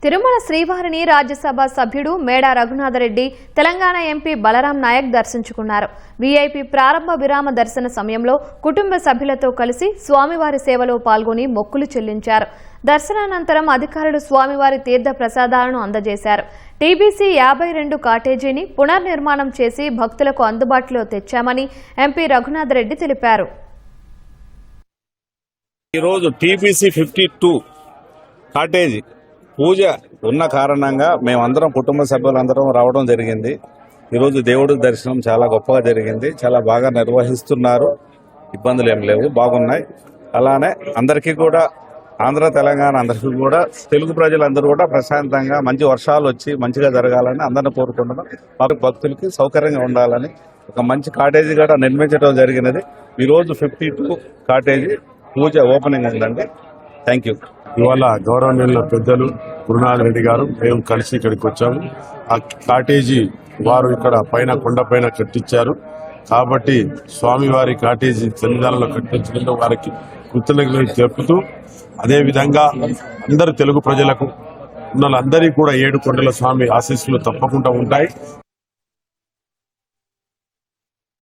తిరుమల శ్రీవారిని రాజ్యసభ సభ్యుడు మేడా రఘునాథరెడ్డి, తెలంగాణ ఎంపీ బలరాం నాయక్ దర్శించుకున్నారు. వీఐపీ ప్రారంభ విరామ దర్శన సమయంలో కుటుంబ సభ్యులతో కలిసి స్వామివారి సేవలో పాల్గొని మొక్కులు చెల్లించారు. దర్శనానంతరం అధికారులు స్వామివారి తీర్థ ప్రసాదాలను అందజేశారు. టీబీసీ 52 కాటేజీని పునర్నిర్మాణం చేసి భక్తులకు అందుబాటులో తెచ్చామని ఎంపీ రఘునాథరెడ్డి తెలిపారు. ఈరోజు టీబీసీ 52 కాటేజీ పూజ ఉన్న కారణంగా మేమందరం కుటుంబ సభ్యులందరం రావడం జరిగింది. ఈరోజు దేవుడి దర్శనం చాలా గొప్పగా జరిగింది. చాలా బాగా నిర్వహిస్తున్నారు. ఇబ్బందులు ఏం లేవు, బాగున్నాయి. అలానే అందరికీ కూడా ఆంధ్ర తెలంగాణ అందరికీ కూడా తెలుగు ప్రజలందరూ కూడా ప్రశాంతంగా మంచి వర్షాలు వచ్చి మంచిగా జరగాలని అందరిని కోరుకుంటున్నాం. వారి భక్తులకి సౌకర్యంగా ఉండాలని ఒక మంచి కాటేజీ కూడా నిర్మించడం జరిగినది. ఈరోజు 52 కాటేజీ పూజ ఓపెనింగ్ ఉందండి. Thank you. ఇవాళ గౌరవనీయుల పెద్దలు గురునాథ్ రెడ్డి గారు మేము కలిసి ఇక్కడికి వచ్చాము. ఆ కాటేజీ వారు ఇక్కడ పైన కొండ పైన కట్టించారు కాబట్టి స్వామివారి కాటేజీ తెలంగాణలో కట్టించడంలో వారికి కృతజ్ఞతలు తెలుపుతూ, అదేవిధంగా అందరు తెలుగు ప్రజలకు ఉన్నందరికీ కూడా 7 కొండల స్వామి ఆశీస్సులు తప్పకుండా ఉంటాయి.